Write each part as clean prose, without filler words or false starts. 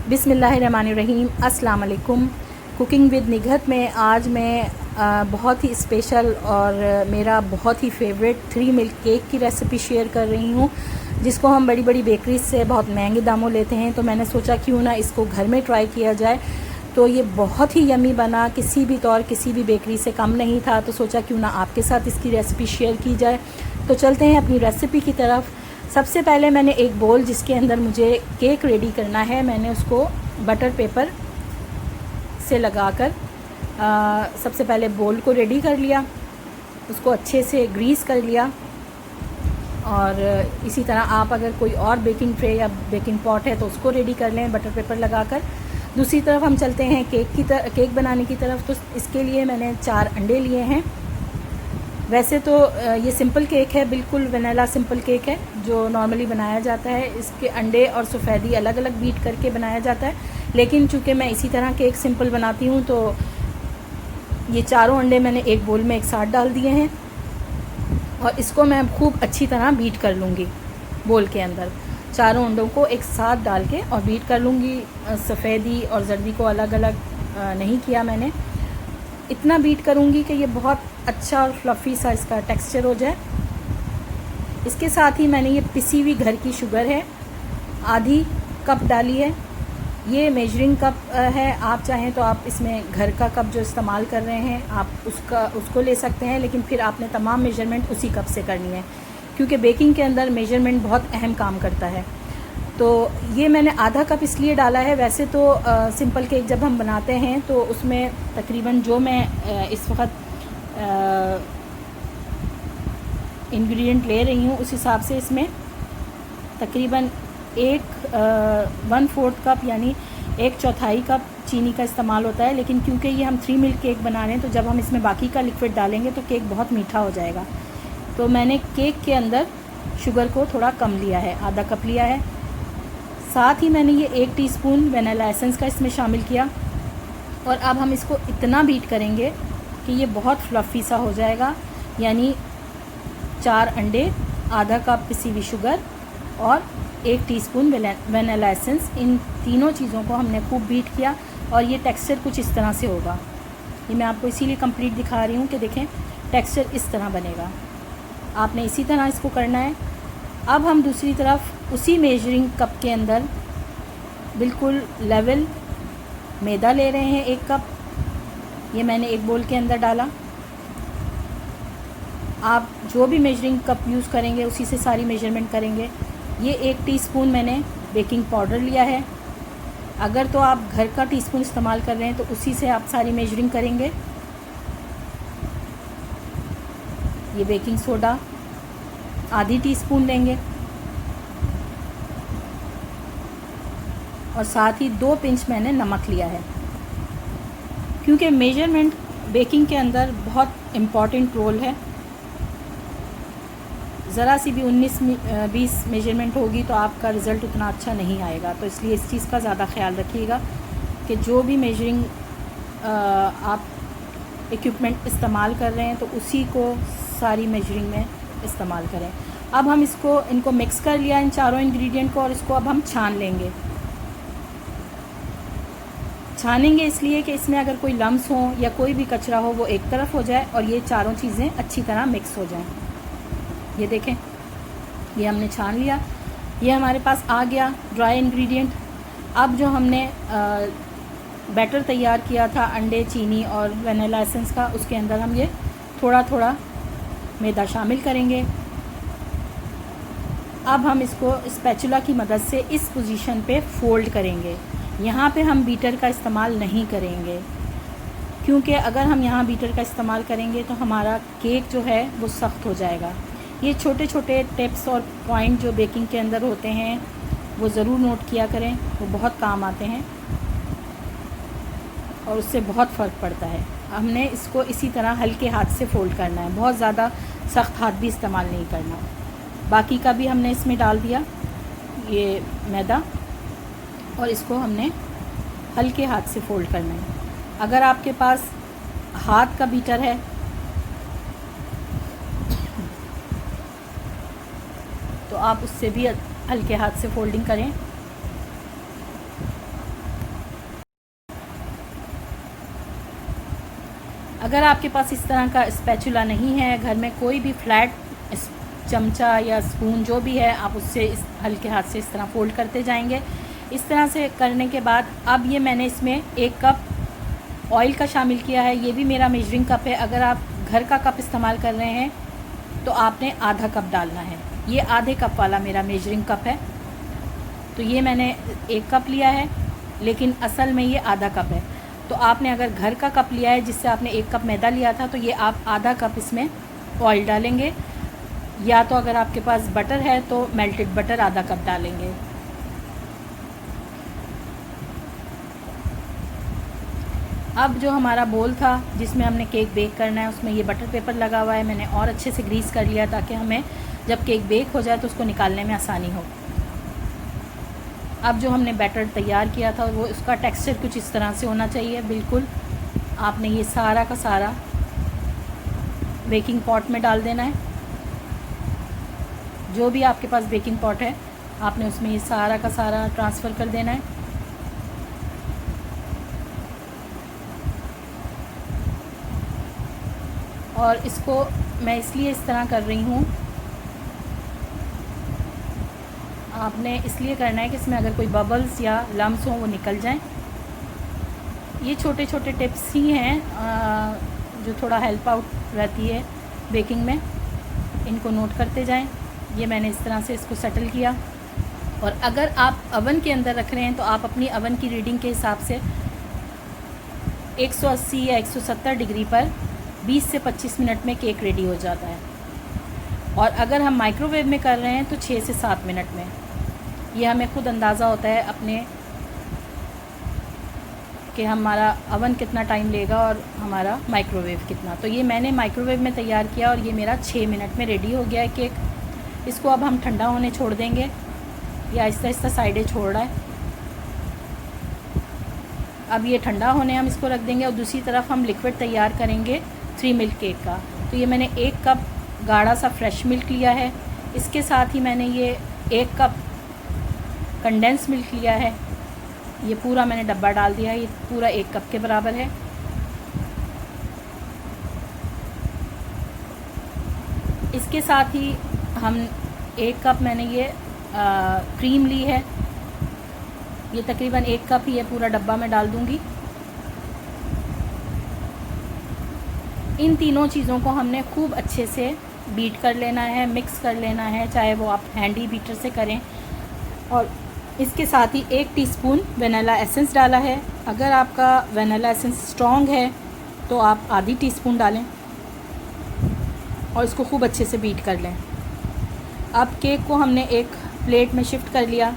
बिस्मिल्लाहिर्रहमानिर्रहीम। अस्सलाम वालेकुम। कुकिंग विद निगहत में आज मैं बहुत ही स्पेशल और मेरा बहुत ही फेवरेट 3 मिल्क केक की रेसिपी शेयर कर रही हूँ, जिसको हम बड़ी बड़ी बेकरीज से बहुत महंगे दामों लेते हैं। तो मैंने सोचा क्यों ना इसको घर में ट्राई किया जाए। तो ये बहुत ही यमी बना, किसी भी तौर किसी भी बेकरी से कम नहीं था। तो सोचा क्यों ना आपके साथ इसकी रेसिपी शेयर की जाए। तो चलते हैं अपनी रेसिपी की तरफ। सबसे पहले मैंने एक बोल जिसके अंदर मुझे केक रेडी करना है, मैंने उसको बटर पेपर से लगाकर सबसे पहले बोल को रेडी कर लिया, उसको अच्छे से ग्रीस कर लिया। और इसी तरह आप अगर कोई और बेकिंग ट्रे या बेकिंग पॉट है तो उसको रेडी कर लें बटर पेपर लगाकर। दूसरी तरफ हम चलते हैं केक बनाने की तरफ। तो इसके लिए मैंने 4 अंडे लिए हैं। वैसे तो ये सिंपल केक है, बिल्कुल वनीला सिंपल केक है जो नॉर्मली बनाया जाता है। इसके अंडे और सफ़ेदी अलग अलग बीट करके बनाया जाता है, लेकिन चूँकि मैं इसी तरह केक सिंपल बनाती हूँ तो ये चारों अंडे मैंने एक बोल में एक साथ डाल दिए हैं और इसको मैं खूब अच्छी तरह बीट कर लूँगी। बोल के अंदर चारों अंडों को एक साथ डाल के और बीट कर लूँगी। सफ़ेदी और जर्दी को अलग अलग नहीं किया मैंने, इतना बीट करूँगी कि ये बहुत अच्छा और फ्लफ़ी सा इसका टेक्सचर हो जाए। इसके साथ ही मैंने ये पिसी हुई घर की शुगर है, आधी कप डाली है। ये मेजरिंग कप है, आप चाहें तो आप इसमें घर का कप जो इस्तेमाल कर रहे हैं आप उसको ले सकते हैं, लेकिन फिर आपने तमाम मेजरमेंट उसी कप से करनी है, क्योंकि बेकिंग के अंदर मेजरमेंट बहुत अहम काम करता है। तो ये मैंने आधा कप इसलिए डाला है। वैसे तो सिंपल केक जब हम बनाते हैं तो उसमें तकरीबन जो मैं इस वक्त इंग्रेडिएंट ले रही हूँ उस हिसाब से इसमें तकरीबन 1/4 कप यानी 1/4 कप चीनी का इस्तेमाल होता है। लेकिन क्योंकि ये हम 3 मिल्क केक बना रहे हैं तो जब हम इसमें बाकी का लिक्विड डालेंगे तो केक बहुत मीठा हो जाएगा। तो मैंने केक के अंदर शुगर को थोड़ा कम लिया है, आधा कप लिया है। साथ ही मैंने ये 1 टीस्पून वनीला एसेंस का इसमें शामिल किया और अब हम इसको इतना बीट करेंगे कि ये बहुत फ्लफ़ी सा हो जाएगा। यानी 4 अंडे, आधा कप पिसी हुई शुगर और 1 टीस्पून वनीला एसेंस, इन तीनों चीज़ों को हमने खूब बीट किया और ये टेक्सचर कुछ इस तरह से होगा। ये मैं आपको इसीलिए कंप्लीट दिखा रही हूँ कि देखें टेक्सचर इस तरह बनेगा। आपने इसी तरह इसको करना है। अब हम दूसरी तरफ उसी मेजरिंग कप के अंदर बिल्कुल लेवल मैदा ले रहे हैं, 1 कप। ये मैंने एक बोल के अंदर डाला। आप जो भी मेजरिंग कप यूज़ करेंगे उसी से सारी मेजरमेंट करेंगे। ये 1 टीस्पून मैंने बेकिंग पाउडर लिया है। अगर तो आप घर का टीस्पून इस्तेमाल कर रहे हैं तो उसी से आप सारी मेजरिंग करेंगे। ये बेकिंग सोडा आधी टीस्पून लेंगे और साथ ही 2 पिंच मैंने नमक लिया है, क्योंकि मेजरमेंट बेकिंग के अंदर बहुत इम्पॉर्टेंट रोल है। ज़रा सी भी 19-20 मेजरमेंट होगी तो आपका रिज़ल्ट उतना अच्छा नहीं आएगा। तो इसलिए इस चीज़ का ज़्यादा ख्याल रखिएगा कि जो भी मेजरिंग आप इक्विपमेंट इस्तेमाल कर रहे हैं तो उसी को सारी मेजरिंग में इस्तेमाल करें। अब हम इनको मिक्स कर लिया इन चारों इंग्रेडिएंट को और इसको अब हम छान लेंगे। छानेंगे इसलिए कि इसमें अगर कोई लम्स हो या कोई भी कचरा हो वो एक तरफ हो जाए और ये चारों चीज़ें अच्छी तरह मिक्स हो जाएं। ये देखें, ये हमने छान लिया। ये हमारे पास आ गया ड्राई इंग्रेडिएंट। अब जो हमने बैटर तैयार किया था अंडे, चीनी और वनीला एसेंस का, उसके अंदर हम ये थोड़ा थोड़ा मैदा शामिल करेंगे। अब हम इसको स्पैचुला की मदद से इस पोजीशन पे फोल्ड करेंगे। यहाँ पे हम बीटर का इस्तेमाल नहीं करेंगे, क्योंकि अगर हम यहाँ बीटर का इस्तेमाल करेंगे तो हमारा केक जो है वो सख्त हो जाएगा। ये छोटे छोटे टिप्स और पॉइंट जो बेकिंग के अंदर होते हैं वो ज़रूर नोट किया करें, वो बहुत काम आते हैं और उससे बहुत फ़र्क पड़ता है। हमने इसको इसी तरह हल्के हाथ से फ़ोल्ड करना है, बहुत ज़्यादा सख्त हाथ भी इस्तेमाल नहीं करना। बाकी का भी हमने इसमें डाल दिया ये मैदा और इसको हमने हल्के हाथ से फ़ोल्ड करना है। अगर आपके पास हाथ का बीटर है तो आप उससे भी हल्के हाथ से फोल्डिंग करें। अगर आपके पास इस तरह का स्पैचुला नहीं है, घर में कोई भी फ्लैट चमचा या स्पून जो भी है, आप उससे इस हल्के हाथ से इस तरह फ़ोल्ड करते जाएंगे। इस तरह से करने के बाद अब ये मैंने इसमें 1 कप ऑयल का शामिल किया है। ये भी मेरा मेजरिंग कप है। अगर आप घर का कप इस्तेमाल कर रहे हैं तो आपने आधा कप डालना है। ये आधे कप वाला मेरा मेजरिंग कप है। तो ये मैंने 1 कप लिया है, लेकिन असल में ये आधा कप है। तो आपने अगर घर का कप लिया है जिससे आपने 1 कप मैदा लिया था, तो ये आप आधा कप इसमें ऑयल डालेंगे, या तो अगर आपके पास बटर है तो मेल्टेड बटर आधा कप डालेंगे। अब जो हमारा बोल था जिसमें हमने केक बेक करना है, उसमें ये बटर पेपर लगा हुआ है। मैंने और अच्छे से ग्रीस कर लिया ताकि हमें जब केक बेक हो जाए तो उसको निकालने में आसानी हो। अब जो हमने बैटर तैयार किया था वो उसका टेक्सचर कुछ इस तरह से होना चाहिए। बिल्कुल आपने ये सारा का सारा बेकिंग पॉट में डाल देना है। जो भी आपके पास बेकिंग पॉट है आपने उसमें ये सारा का सारा ट्रांसफ़र कर देना है। और इसको मैं इसलिए इस तरह कर रही हूँ, आपने इसलिए करना है कि इसमें अगर कोई बबल्स या लम्स हों वो निकल जाएं। ये छोटे छोटे टिप्स ही हैं जो थोड़ा हेल्प आउट रहती है बेकिंग में, इनको नोट करते जाएं। ये मैंने इस तरह से इसको सेटल किया। और अगर आप अवन के अंदर रख रहे हैं तो आप अपनी अवन की रीडिंग के हिसाब से 180 या 170 डिग्री पर 20 से 25 मिनट में केक रेडी हो जाता है। और अगर हम माइक्रोवेव में कर रहे हैं तो 6 से 7 मिनट में। ये हमें खुद अंदाज़ा होता है अपने कि हमारा अवन कितना टाइम लेगा और हमारा माइक्रोवेव कितना। तो ये मैंने माइक्रोवेव में तैयार किया और ये मेरा 6 मिनट में रेडी हो गया है केक। इसको अब हम ठंडा होने छोड़ देंगे। ये आहिस्ता आहिस्ता साइडें छोड़ रहा है। अब ये ठंडा होने हम इसको रख देंगे। और दूसरी तरफ हम लिक्विड तैयार करेंगे 3 मिल्क केक का। तो ये मैंने 1 कप गाढ़ा सा फ्रेश मिल्क लिया है। इसके साथ ही मैंने ये 1 कप कंडेंस मिल्क लिया है। ये पूरा मैंने डब्बा डाल दिया है। ये पूरा 1 कप के बराबर है। इसके साथ ही हम 1 कप मैंने ये क्रीम ली है। ये तकरीबन 1 कप ही है, पूरा डब्बा में डाल दूँगी। इन तीनों चीज़ों को हमने खूब अच्छे से बीट कर लेना है, मिक्स कर लेना है, चाहे वो आप हैंडी बीटर से करें। और इसके साथ ही 1 टीस्पून वनीला एसेंस डाला है। अगर आपका वनीला एसेंस स्ट्रॉन्ग है तो आप आधी टीस्पून डालें और इसको खूब अच्छे से बीट कर लें। अब केक को हमने एक प्लेट में शिफ्ट कर लिया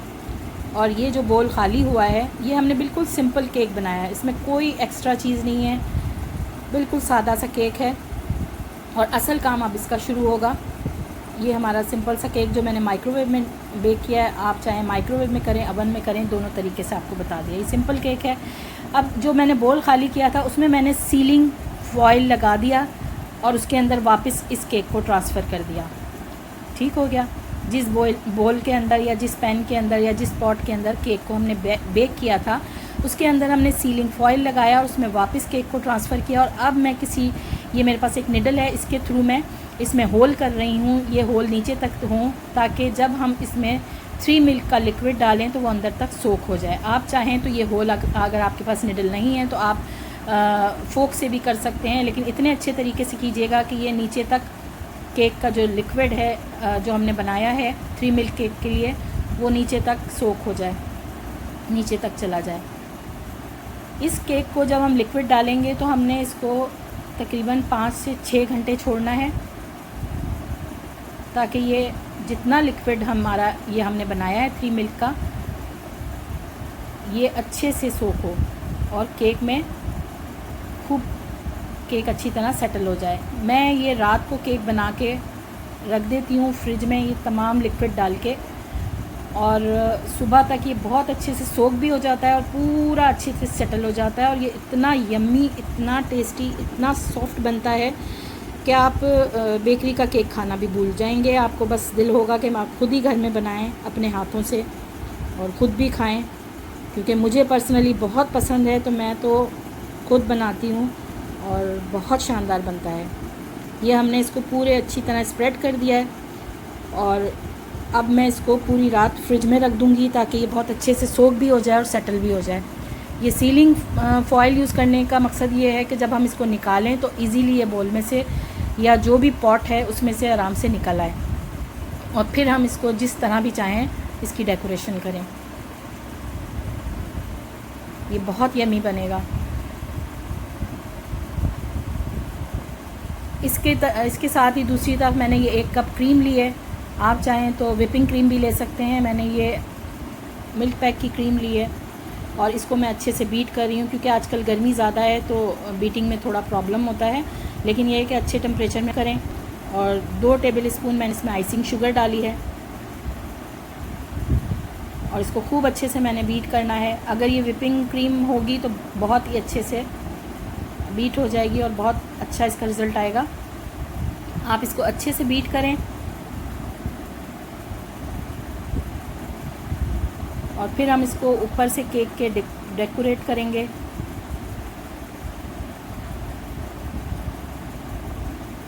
और ये जो बोल खाली हुआ है, ये हमने बिल्कुल सिंपल केक बनाया है। इसमें कोई एक्स्ट्रा चीज़ नहीं है, बिल्कुल सादा सा केक है। और असल काम अब इसका शुरू होगा। ये हमारा सिंपल सा केक जो मैंने माइक्रोवेव में बेक किया है, आप चाहे माइक्रोवेव में करें, अवन में करें, दोनों तरीके से आपको बता दिया। ये सिंपल केक है। अब जो मैंने बोल खाली किया था उसमें मैंने सीलिंग फॉइल लगा दिया और उसके अंदर वापस इस केक को ट्रांसफ़र कर दिया। ठीक हो गया। जिस बोल के अंदर या जिस पैन के अंदर या जिस पॉट के अंदर केक को हमने बेक किया था उसके अंदर हमने सीलिंग फॉइल लगाया और उसमें वापस केक को ट्रांसफ़र किया। और अब मैं ये मेरे पास एक निडल है, इसके थ्रू मैं इसमें होल कर रही हूँ। ये होल नीचे तक हों ताकि जब हम इसमें 3 मिल्क का लिक्विड डालें तो वो अंदर तक सोक हो जाए। आप चाहें तो ये होल अगर आपके पास निडल नहीं है तो आप फोक से भी कर सकते हैं, लेकिन इतने अच्छे तरीके से कीजिएगा कि ये नीचे तक केक का जो लिक्विड है जो हमने बनाया है 3 मिल्क केक के लिए, वो नीचे तक सोक हो जाए, नीचे तक चला जाए। इस केक को जब हम लिक्विड डालेंगे तो हमने इसको तकरीबन 5 से 6 घंटे छोड़ना है ताकि ये जितना लिक्विड हमारा ये हमने बनाया है 3 मिल्क का, ये अच्छे से सोक हो और केक में खूब केक अच्छी तरह सेटल हो जाए। मैं ये रात को केक बना के रख देती हूँ फ्रिज में, ये तमाम लिक्विड डाल के, और सुबह तक ये बहुत अच्छे से सोक भी हो जाता है और पूरा अच्छे से सेटल हो जाता है। और ये इतना यम्मी, इतना टेस्टी, इतना सॉफ्ट बनता है कि आप बेकरी का केक खाना भी भूल जाएंगे। आपको बस दिल होगा कि आप खुद ही घर में बनाएं अपने हाथों से और ख़ुद भी खाएं, क्योंकि मुझे पर्सनली बहुत पसंद है तो मैं तो खुद बनाती हूँ और बहुत शानदार बनता है। ये हमने इसको पूरे अच्छी तरह स्प्रेड कर दिया है और अब मैं इसको पूरी रात फ्रिज में रख दूँगी ताकि ये बहुत अच्छे से सोक भी हो जाए और सेटल भी हो जाए। ये सीलिंग फॉयल यूज़ करने का मकसद ये है कि जब हम इसको निकालें तो इजीली ये बोल में से या जो भी पॉट है उसमें से आराम से निकल आए और फिर हम इसको जिस तरह भी चाहें इसकी डेकोरेशन करें। ये बहुत यमी बनेगा। इसके साथ ही दूसरी तरफ मैंने ये 1 कप क्रीम ली है। आप चाहें तो व्हिपिंग क्रीम भी ले सकते हैं। मैंने ये मिल्क पैक की क्रीम ली है और इसको मैं अच्छे से बीट कर रही हूँ क्योंकि आजकल गर्मी ज़्यादा है तो बीटिंग में थोड़ा प्रॉब्लम होता है, लेकिन ये है कि अच्छे टेम्परेचर में करें। और 2 टेबल स्पून मैंने इसमें आइसिंग शुगर डाली है और इसको खूब अच्छे से मैंने बीट करना है। अगर ये व्हिपिंग क्रीम होगी तो बहुत ही अच्छे से बीट हो जाएगी और बहुत अच्छा इसका रिज़ल्ट आएगा। आप इसको अच्छे से बीट करें और फिर हम इसको ऊपर से केक के डेकोरेट करेंगे।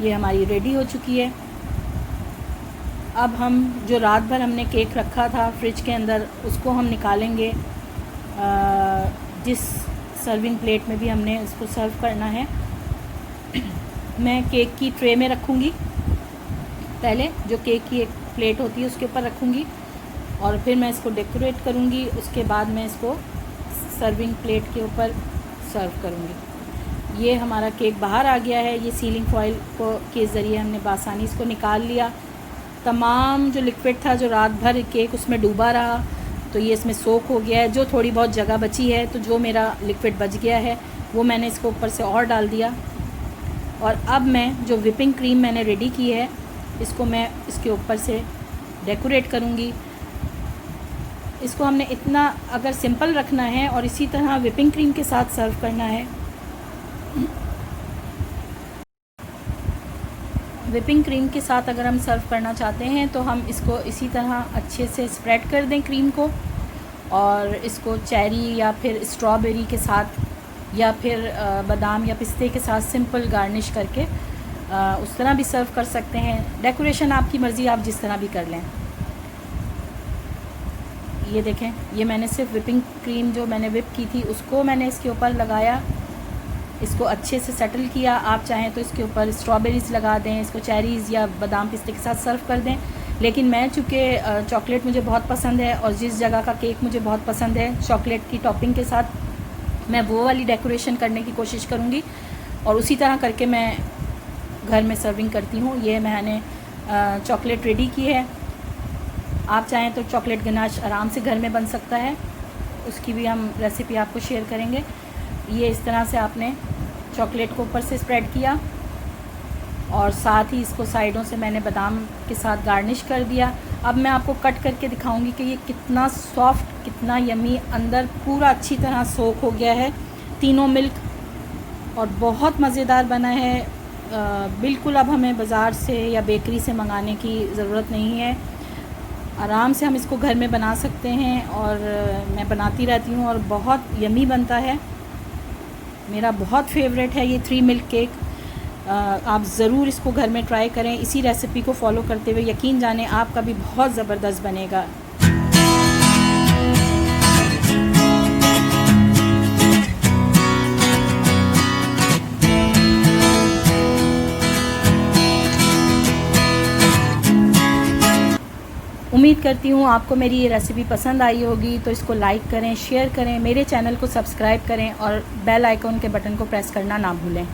ये हमारी रेडी हो चुकी है। अब हम जो रात भर हमने केक रखा था फ्रिज के अंदर उसको हम निकालेंगे। जिस सर्विंग प्लेट में भी हमने इसको सर्व करना है मैं केक की ट्रे में रखूँगी। पहले जो केक की एक प्लेट होती है उसके ऊपर रखूँगी और फिर मैं इसको डेकोरेट करूँगी। उसके बाद मैं इसको सर्विंग प्लेट के ऊपर सर्व करूँगी। ये हमारा केक बाहर आ गया है। ये सीलिंग फॉइल को के ज़रिए हमने बासानी इसको निकाल लिया। तमाम जो लिक्विड था जो रात भर केक उसमें डूबा रहा तो ये इसमें सोक हो गया है। जो थोड़ी बहुत जगह बची है तो जो मेरा लिक्विड बच गया है वो मैंने इसको ऊपर से और डाल दिया। और अब मैं जो व्हिपिंग क्रीम मैंने रेडी की है इसको मैं इसके ऊपर से डेकोरेट करूँगी। इसको हमने इतना अगर सिंपल रखना है और इसी तरह व्हिपिंग क्रीम के साथ सर्व करना है। व्हिपिंग क्रीम के साथ अगर हम सर्व करना चाहते हैं तो हम इसको इसी तरह अच्छे से स्प्रेड कर दें क्रीम को और इसको चेरी या फिर स्ट्रॉबेरी के साथ या फिर बादाम या पिस्ते के साथ सिंपल गार्निश करके उस तरह भी सर्व कर सकते हैं। डेकोरेशन आपकी मर्ज़ी, आप जिस तरह भी कर लें। ये देखें, ये मैंने सिर्फ व्हिपिंग क्रीम जो मैंने व्हिप की थी उसको मैंने इसके ऊपर लगाया, इसको अच्छे से सेटल किया। आप चाहें तो इसके ऊपर स्ट्रॉबेरीज़ लगा दें, इसको चेरीज़ या बादाम पिस्ते के साथ सर्व कर दें। लेकिन मैं चूँकि चॉकलेट मुझे बहुत पसंद है और जिस जगह का केक मुझे बहुत पसंद है चॉकलेट की टॉपिंग के साथ, मैं वो वाली डेकोरेशन करने की कोशिश करूँगी और उसी तरह करके मैं घर में सर्विंग करती हूँ। ये मैंने चॉकलेट रेडी की है। आप चाहें तो चॉकलेट गनाश आराम से घर में बन सकता है, उसकी भी हम रेसिपी आपको शेयर करेंगे। ये इस तरह से आपने चॉकलेट को ऊपर से स्प्रेड किया और साथ ही इसको साइडों से मैंने बादाम के साथ गार्निश कर दिया। अब मैं आपको कट करके दिखाऊंगी कि ये कितना सॉफ्ट, कितना यमी, अंदर पूरा अच्छी तरह सोक हो गया है तीनों मिल्क और बहुत मज़ेदार बना है। बिल्कुल अब हमें बाज़ार से या बेकरी से मंगाने की ज़रूरत नहीं है। आराम से हम इसको घर में बना सकते हैं और मैं बनाती रहती हूँ और बहुत यमी बनता है। मेरा बहुत फेवरेट है ये 3 मिल्क केक। आप ज़रूर इसको घर में ट्राई करें। इसी रेसिपी को फॉलो करते हुए यकीन जाने आपका भी बहुत ज़बरदस्त बनेगा। उम्मीद करती हूँ आपको मेरी ये रेसिपी पसंद आई होगी, तो इसको लाइक करें, शेयर करें, मेरे चैनल को सब्सक्राइब करें और बेल आइकन के बटन को प्रेस करना ना भूलें।